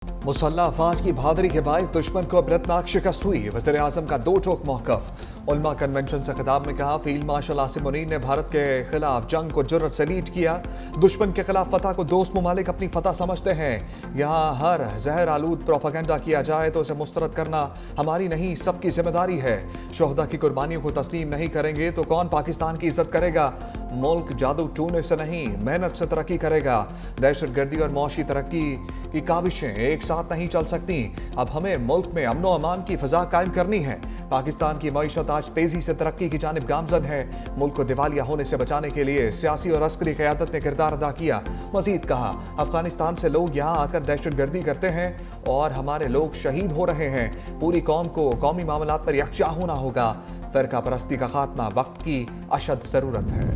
मुसल्लह अफवाज की बहादुरी के बायस दुश्मन को इबरतनाक शिकस्त हुई। वज़ीर आज़म का दो टोक मौक़िफ़। उलमा कन्वेंशन से खिताब में कहा, फील्ड मार्शल आसिम मुनीर ने भारत के खिलाफ जंग को जुर्रत से लीड किया। दुश्मन के खिलाफ फतह को दोस्त ममालिक अपनी फतह समझते हैं। यहाँ हर जहर आलूद प्रोपेगेंडा किया जाए तो उसे मुस्तरद करना हमारी नहीं, सबकी जिम्मेदारी है। शोहदा की कुर्बानियों को तस्लीम नहीं करेंगे तो कौन पाकिस्तान की इज्जत करेगा। मुल्क जादू टूने से नहीं, मेहनत से तरक्की करेगा। दहशत गर्दी और मौशी तरक्की की काविशें एक साथ नहीं चल सकती। अब हमें मुल्क में अमन व अमान की फिजा कायम करनी है। पाकिस्तान की मईशत आज तेजी से तरक्की की जानिब गामजन है। मुल्क को दिवालिया होने से बचाने के लिए सियासी और अस्करी क़यादत ने किरदार अदा किया। मजीद कहा, अफगानिस्तान से लोग यहाँ आकर दहशत गर्दी करते हैं और हमारे लोग शहीद हो रहे हैं। पूरी कौम को कौमी मामलात पर यकजा होना होगा। फ़िरका परस्ती का खात्मा वक्त की अशद ज़रूरत है।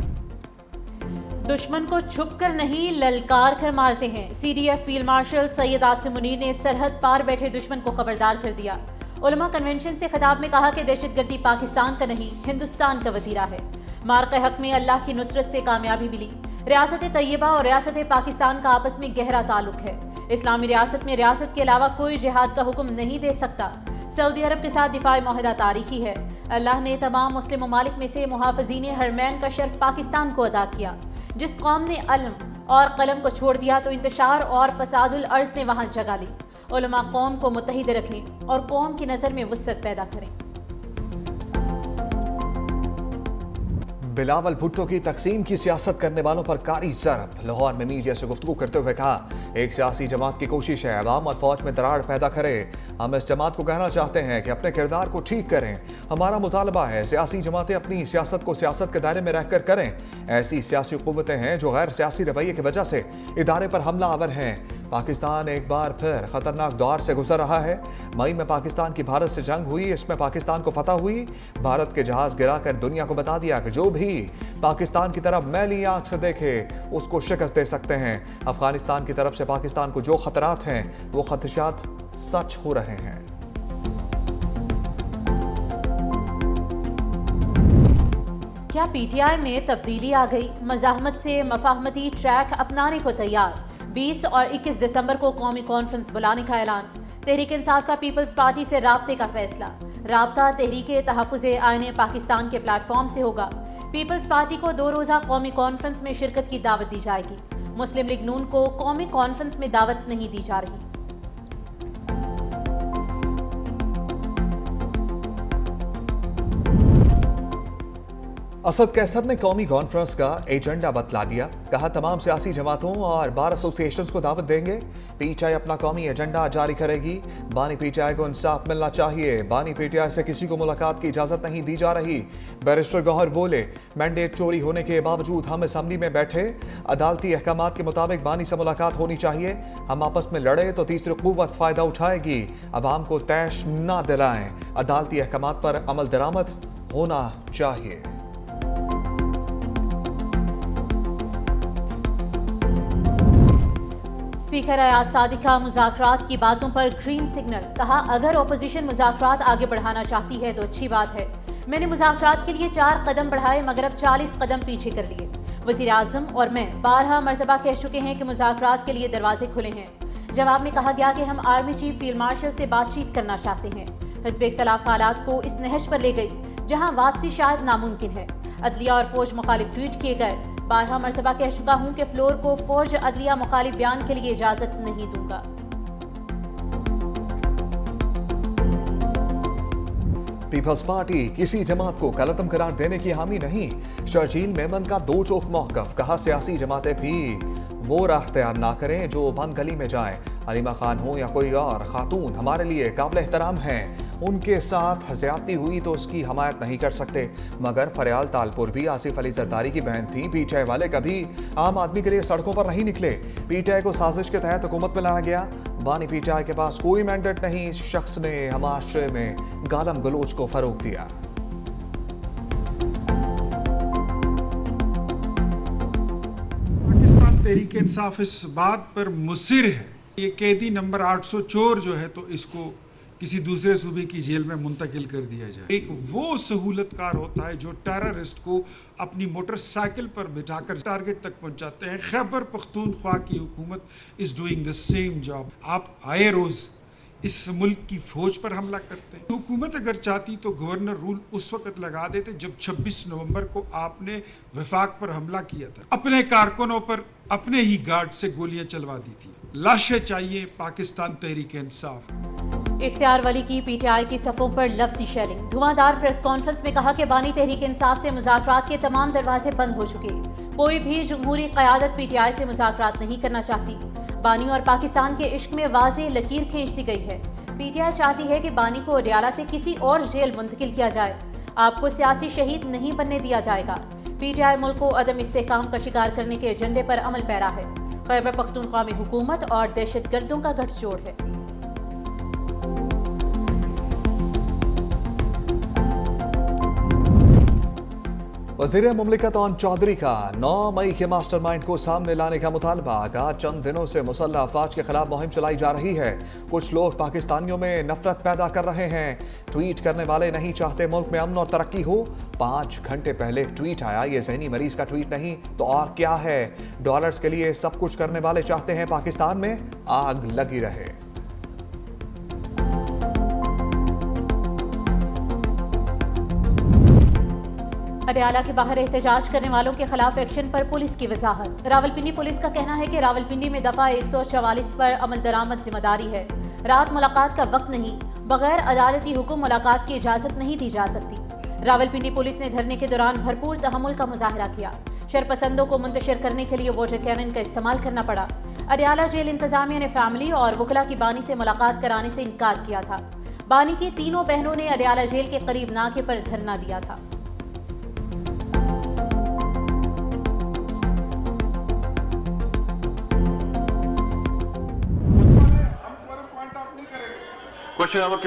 दुश्मन को छुप कर नहीं, ललकार कर मारते हैं। CDF field marshal Syed Asim Munir ने सरहद पार बैठे दुश्मन को खबरदार कर दिया। उलमा कन्वेंशन से खिताब में कहा कि दहशतगर्दी पाकिस्तान का नहीं, हिंदुस्तान का वतीरा है। मार्के हक में अल्लाह की नुसरत से कामयाबी मिली। रियासत तैयबा और रियासत पाकिस्तान का आपस में गहरा ताल्लुक है। इस्लामी रियासत में रियासत के अलावा कोई जिहाद का हुक्म नहीं दे सकता। सऊदी अरब के साथ दिफाई मुआहदा तारीखी है। अल्लाह ने तमाम मुस्लिम ममालिक में से मुहाफ़िज़ीन हरमैन का शर्फ पाकिस्तान को अदा किया। जिस कौम ने अलम और कलम को छोड़ दिया तो इंतशार और फसादुल अर्ज़ ने वहाँ जगह ली। उलमा कौम को मुत्तहिद रखें और कौम की नज़र में वुसअत पैदा करें। बिलावल भुट्टो की तकसीम की सियासत करने वालों पर कारी ज़रब। लाहौर में मीडिया से गुफ्तगू करते हुए कहा, एक सियासी जमात की कोशिश है अवाम और फौज में दरार पैदा करे। हम इस जमात को कहना चाहते हैं कि अपने किरदार को ठीक करें। हमारा मुतालबा है सियासी जमातें अपनी सियासत को सियासत के दायरे में रहकर करें। ऐसी सियासी कुव्वतें हैं जो गैर सियासी रवैये की वजह से इदारे पर हमला आवर हैं। पाकिस्तान एक बार फिर खतरनाक दौर से गुजर रहा है। मई में पाकिस्तान की भारत से जंग हुई, इसमें पाकिस्तान को फतह हुई। भारत के जहाज गिराकर दुनिया को बता दिया कि जो भी पाकिस्तान की तरफ मैली आंख से देखे उसको शिकस्त दे सकते हैं। अफगानिस्तान की तरफ से पाकिस्तान को जो खतरात हैं वो खदशात सच हो रहे हैं। क्या पीटीआई में तब्दीली आ गई? मज़ाहमत से मफाहमती ट्रैक अपनाने को तैयार। 20 और 21 दिसंबर को कौमी कॉन्फ्रेंस बुलाने का ऐलान। तहरीक इंसाफ का पीपल्स पार्टी से राब्ते का फैसला। राब्ता तहरीक तहफ़्फ़ुज़ आईन पाकिस्तान के प्लेटफॉर्म से होगा। पीपल्स पार्टी को 2 रोज़ा कौमी कॉन्फ्रेंस में शिरकत की दावत दी जाएगी। मुस्लिम लीग नून को कौमी कॉन्फ्रेंस में दावत नहीं दी जा रही। असद कैसर ने कौमी कॉन्फ्रेंस का एजेंडा बतला दिया। कहा, तमाम सियासी जमातों और बार एसोसिएशंस को दावत देंगे। पीटीआई अपना कौमी एजेंडा जारी करेगी। बानी पीटीआई को इंसाफ मिलना चाहिए। बानी पीटीआई से किसी को मुलाकात की इजाज़त नहीं दी जा रही। बैरिस्टर गौहर बोले, मैंडेट चोरी होने के बावजूद हम असम्बली में बैठे। अदालती अहकामात के मुताबिक बानी से मुलाकात होनी चाहिए। हम आपस में लड़े तो तीसरी कुव्वत फ़ायदा उठाएगी। अवाम को तैश ना दिलाएं। अदालती अहकामात पर अमल दरामद होना चाहिए। स्पीकर अयाज सादिका मुज़ाकरात की बातों पर ग्रीन सिग्नल। कहा, अगर ओपोजिशन मुज़ाकरात आगे बढ़ाना चाहती है तो अच्छी बात है। मैंने मुज़ाकरात के लिए 4 कदम बढ़ाए मगर अब 40 कदम पीछे कर लिए। वज़ीर आज़म और मैं 12 मरतबा कह चुके हैं कि मुज़ाकरात के लिए दरवाजे खुले हैं। जवाब में कहा गया कि हम आर्मी चीफ फील्ड मार्शल से बातचीत करना चाहते हैं। हिज़्ब इख्तिलाफ हालात को इस नहज पर ले गई जहाँ वापसी शायद नामुमकिन है। अदलिया और फौज मुखालिफ ट्वीट किए गए। 12 मरतबा कह चुका हूं कि फ्लोर को फौज अदलिया मुखालिफ बयान के लिए इजाजत नहीं दूंगा। पीपल्स पार्टी किसी जमात को कलतम करार देने की हामी नहीं। शर्जील मेमन का दो टोक मौक़िफ़। कहा, सियासी जमातें भी वो राह तैयार ना करें जो बंद गली में जाएं। अलीमा खान हो या कोई और खातून हमारे लिए काबिल एहतराम हैं। उनके साथ ज्यादती हुई तो उसकी हमायत नहीं कर सकते। मगर फरियाल तालपुर भी आसिफ अली जरदारी की बहन थी। पीटीआई वाले कभी आम आदमी के लिए सड़कों पर नहीं निकले। पीटीआई को साजिश के तहत हुकूमत में लाया गया। बानी पीटीआई के पास कोई मैंडेट नहीं। इस शख्स ने हमारे में गालम गलोच को फरोग दिया। पाकिस्तान तहरीक इंसाफ इस बात पर मुसिर है, ये कैदी नंबर 800 चोर जो है तो इसको किसी दूसरे सूबे की जेल में मुंतकिल कर दिया जाए। एक वो सहूलतकार होता है जो टेररिस्ट को अपनी मोटरसाइकिल पर बिठाकर टारगेट तक पहुंचाते हैं। खैबर पख्तूनख्वा की हुकूमत is doing the same job. आप आए रोज इस मुल्क की फौज पर हमला करते हैं। हुकूमत अगर चाहती तो गवर्नर रूल उस वक्त लगा देते जब 26 नवंबर को आपने वफाक पर हमला किया था। अपने कारकुनों पर अपने ही गार्ड से गोलियां चलवा दी थी। लाशें चाहिए पाकिस्तान तहरीक इंसाफ। इख्तियार वली की पीटीआई की सफ़ों पर लफ्ज़ी शेलिंग। धुआंधार प्रेस कॉन्फ्रेंस में कहा कि बानी तहरीक इंसाफ से मुज़ाकरात के तमाम दरवाजे बंद हो चुके। कोई भी जमहूरी क़यादत पीटीआई से मुज़ाकरात नहीं करना चाहती। बानी और पाकिस्तान के इश्क में वाज़ेह लकीर खींच दी गई है। पीटीआई चाहती है कि बानी को अडियाला से किसी और जेल मुंतकिल किया जाए। आपको सियासी शहीद नहीं बनने दिया जाएगा। पीटीआई मुल्क को अदम इस्तेहकाम का शिकार करने के एजेंडे पर अमल पैरा है। खैबर पख्तूनख्वा में हुकूमत और दहशतगर्दों का गठजोड़ है। वज़ीर मुमलिकत ओन चौधरी का 9 मई के मास्टरमाइंड को सामने लाने का मुतालबा। कहा चंद दिनों से मुसल्लह अफवाज के खिलाफ मुहिम चलाई जा रही है। कुछ लोग पाकिस्तानियों में नफरत पैदा कर रहे हैं। ट्वीट करने वाले नहीं चाहते मुल्क में अमन और तरक्की हो। 5 घंटे पहले ट्वीट आया, ये जहनी मरीज का ट्वीट नहीं तो और क्या है। डॉलर्स के लिए सब कुछ करने वाले चाहते हैं पाकिस्तान में आग लगी रहे। अडियाला के बाहर एहतजाज करने वालों के खिलाफ एक्शन पर पुलिस की वजाहत। रावलपिंडी पुलिस का कहना है कि रावलपिंडी में दफा 144 पर अमल दरामद जिम्मेदारी है। रात मुलाकात का वक्त नहीं, बगैर अदालती हुक्म मुलाकात की इजाजत नहीं दी जा सकती। रावलपिंडी पुलिस ने धरने के दौरान भरपूर तहम्मुल का मुजाहरा किया। शरपसंदों को मुंतशिर करने के लिए वाटर कैनन का इस्तेमाल करना पड़ा। अडियाला जेल इंतजामिया ने फैमिली और वकला की बानी से मुलाकात कराने से इनकार किया था। बानी की तीनों बहनों ने अडियाला जेल के करीब नाके पर धरना दिया था। क्वेश्चन आवर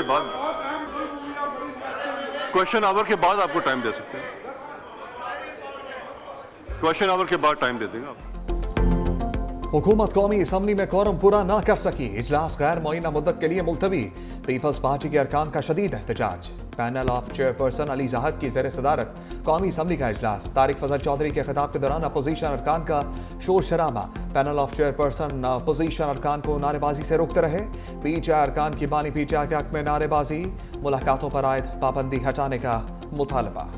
के बाद आपको टाइम दे सकते हैं। क्वेश्चन आवर के बाद टाइम दे देगा आप। हुकूमत कौमी असम्बली में कोरम पूरा ना कर सकी। इजलास गैर मुअय्यना मुद्दत के लिए मुलतवी। पीपल्स पार्टी के अरकान का शदीद एहतजाज। पैनल ऑफ चेयरपर्सन अली जहाद की ज़ेर सदारत कौमी असम्बली का इजलास। तारिक फजल चौधरी के खिताब के दौरान अपोजिशन अरकान का शोर शराबा। पैनल ऑफ चेयरपर्सन अपोजिशन अरकान को नारेबाजी से रोकते रहे। पीटीआई अरकान की बानी पीटीआई के हक में नारेबाजी। मुलाकातों पर आयद पाबंदी हटाने का मुतालबा।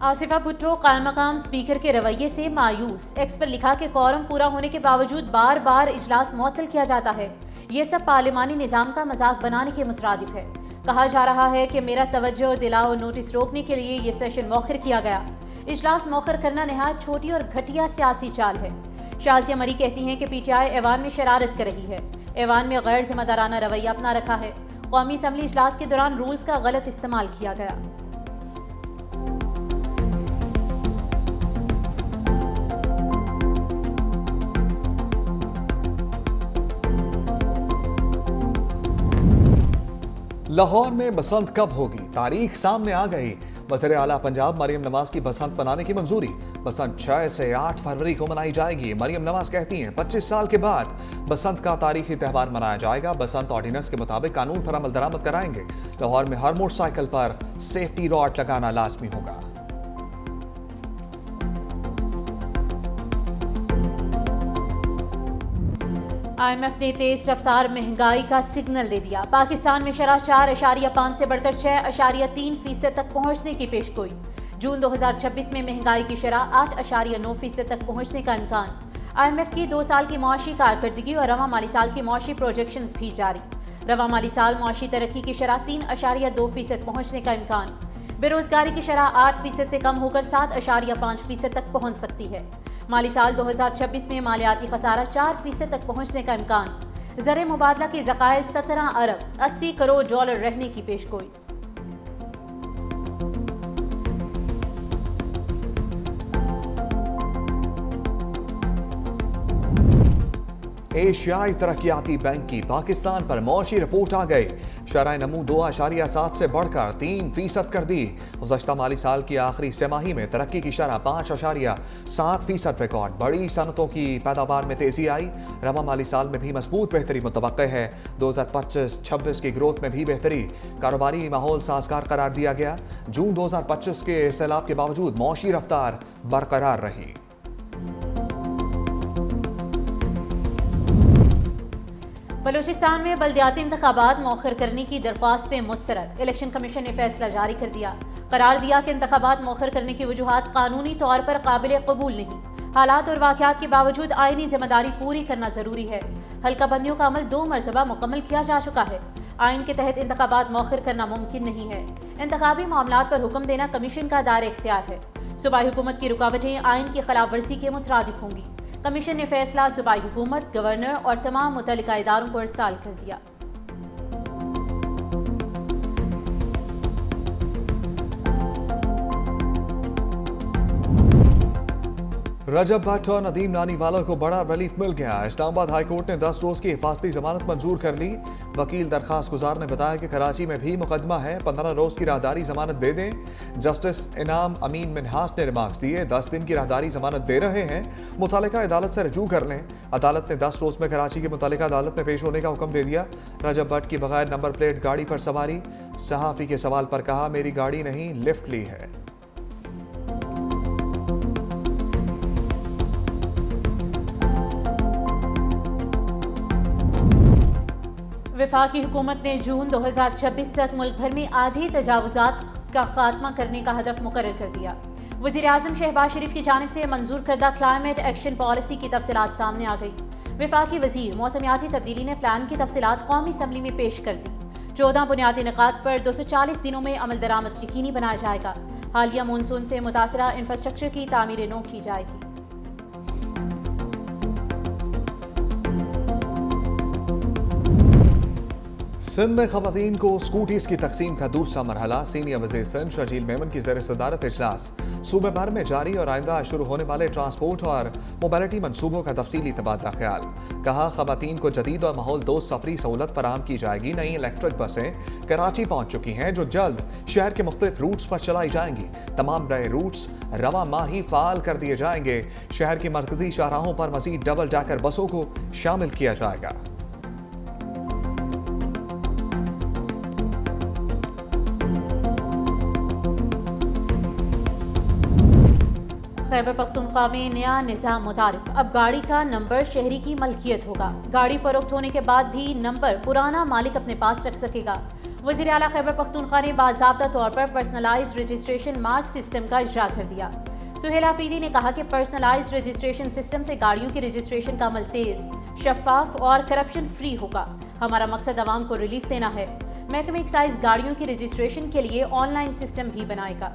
आसिफा भुट्टो कायम मकाम स्पीकर के रवैये से मायूस। एक्स पर लिखा कि कोरम पूरा होने के बावजूद बार बार इजलास मुअत्तल किया जाता है। ये सब पार्लिमानी निज़ाम का मजाक बनाने के मुतरादिफ है। कहा जा रहा है कि मेरा तवज्जो दिलाओ नोटिस रोकने के लिए ये सेशन मौखर किया गया। इजलास मौखर करना नहायत छोटी और घटिया सियासी चाल है। शाजिया मरी कहती हैं कि पीटीआई ऐवान में शरारत कर रही है। ऐवान में गैर जिम्मेदाराना रवैया अपना रखा है। कौमी असम्बली इजलास के दौरान रूल्स का गलत इस्तेमाल किया गया। लाहौर में बसंत कब होगी, तारीख सामने आ गई। वज़ीर आला पंजाब मरियम नवाज की बसंत मनाने की मंजूरी। बसंत 6 से 8 फरवरी को मनाई जाएगी। मरियम नवाज कहती हैं 25 साल के बाद बसंत का तारीखी त्यौहार मनाया जाएगा। बसंत ऑर्डिनेंस के मुताबिक कानून पर अमल दरामद कराएंगे। लाहौर में हर मोटरसाइकिल पर सेफ्टी रॉड लगाना लाजमी होगा। IMF ने तेज रफ्तार महंगाई का सिग्नल दे दिया। पाकिस्तान में शरह 4.5 से बढ़कर 6.3% तक पहुंचने की पेशगोई। जून 2026 में महंगाई की शरह 8.9% तक पहुंचने का इम्कान। IMF की 2 साल की मुआशी कारकर्दगी और रवां माली साल की मुआशी प्रोजेक्शंस भी जारी। रवां माली साल मुआशी तरक्की की शरह 3.2% पहुंचने का इम्कान। बेरोजगारी की शरह 8% से कम होकर 7.5% तक पहुंच सकती है। माली साल 2026 में मालियाती खसारा 4% तक पहुंचने का इम्कान। ज़र मुबादला के ज़खायर 17 अरब 80 करोड़ डॉलर रहने की पेशगोई। एशियाई तरक्याती बैंक की पाकिस्तान पर मौशी रिपोर्ट आ गई। शरह नमू 2.7 से बढ़कर 3% कर दी। गुज़श्ता माली साल की आखिरी तिमाही में तरक्की की शरह 5.7% रिकॉर्ड। बड़ी सनतों की पैदावार में तेजी आई। रवा माली साल में भी मजबूत बेहतरी मुतवक्के है। 2025-26 की ग्रोथ में भी बेहतरी। कारोबारी माहौल साजगार करार दिया गया। जून 2025 के सैलाब के बावजूद मौशी रफ्तार बरकरार रही। बलूचिस्तान में बल्दियाती इंतखाबात मौखर करने की दरख्वास्तें मुस्तरद। इलेक्शन कमीशन ने फैसला जारी कर दिया। करार दिया कि इंतखाबात मौखर करने की वजूहात कानूनी तौर पर काबिल कबूल नहीं। हालात और वाक़यात के बावजूद आईनी जिम्मेदारी पूरी करना जरूरी है। हल्का बंदियों का अमल 2 मरतबा मुकम्मल किया जा चुका है। आइन के तहत इंतखाबात मौखर करना मुमकिन नहीं है। इंतखाबी मामलात पर हुक्म देना कमीशन का दायरा इख्तियार है। सूबाई हुकूमत की रुकावटें आइन की खिलाफ वर्जी के मुतरादिफ होंगी। कमीशन ने फैसला सूबाई हुकूमत, गवर्नर और तमाम मुतल्लिका इदारों को इरसाल कर दिया। रजब भट्ट और नदीम नानीवाला को बड़ा रिलीफ मिल गया। इस्लामाबाद हाई कोर्ट ने 10 रोज की हिफाजती जमानत मंजूर कर ली। वकील दरखास्त गुजार ने बताया कि कराची में भी मुकदमा है, 15 रोज की राहदारी जमानत दे दें। जस्टिस इनाम अमीन मिनहास ने रिमार्क्स दिए, 10 दिन की राहदारी जमानत दे रहे हैं, मुतालिका अदालत से रजू कर लें। अदालत ने 10 रोज में कराची की मुतालिका अदालत में पेश होने का हुक्म दे दिया। रजब भट्ट की बगैर नंबर प्लेट गाड़ी पर सवारी। सहाफी के सवाल पर कहा, मेरी गाड़ी नहीं, लिफ्ट ली है। वफाकी हुकूमत ने जून 2026 तक मुल्क भर में आधी तजावुजात का खात्मा करने का हदफ मुकर्रर कर दिया। वज़ीर आज़म शहबाज शरीफ की जानिब से मंजूर करदा क्लाइमेट एक्शन पॉलिसी की तफसीलात सामने आ गई। वफाकी वज़ीर मौसमियाती तब्दीली ने प्लान की तफसीलात कौमी असम्बली में पेश कर दी। 14 बुनियादी निकात पर 240 दिनों में अमल दरामद यकीनी बनाया जाएगा। हालिया मानसून से मुतासरा इंफ्रास्ट्रक्चर की तामीर नो की जाएगी। सिंध में खवातीन को स्कूटीज की तकसीम का दूसरा मरहला। सीनियर वज़ीर सिंध शर्जील मेमन की ज़ेर सदारत इजलास सूबे भर में जारी और आइंदा शुरू होने वाले ट्रांसपोर्ट और मोबिलिटी मनसूबों का तफसीली तबादला ख्याल। कहा, खवातीन को जदीद और माहौल दोस्त सफरी सहूलत फराहम की जाएगी। नई इलेक्ट्रिक बसें कराची पहुंच चुकी हैं जो जल्द शहर के मुख्तलिफ रूट्स पर चलाई जाएंगी। तमाम नए रूट्स रवा माह ही फाल कर दिए जाएंगे। शहर की मरकजी शाहराहों पर मजीद डबल डैकर बसों को शामिल किया जाएगा। खैबर पख्तूनख्वा में नया निज़ाम मुतारिफ। अब गाड़ी का नंबर शहरी की मलकियत होगा। गाड़ी फरोख्त होने के बाद भी नंबर पुराना मालिक अपने पास रख सकेगा। वज़ीर आला खैबर पख्तूनख्वा ने बाज़ाब्ता तौर पर पर्सनलाइज्ड रजिस्ट्रेशन मार्क सिस्टम का इजरा कर दिया। सुहेल आफरीदी ने कहा कि पर्सनलाइज्ड रजिस्ट्रेशन सिस्टम से गाड़ियों की रजिस्ट्रेशन का अमल तेज, शफाफ और करप्शन फ्री होगा। हमारा मकसद आवाम को रिलीफ देना है। महकमे एक्साइज गाड़ियों की रजिस्ट्रेशन के लिए ऑनलाइन सिस्टम भी बनाएगा।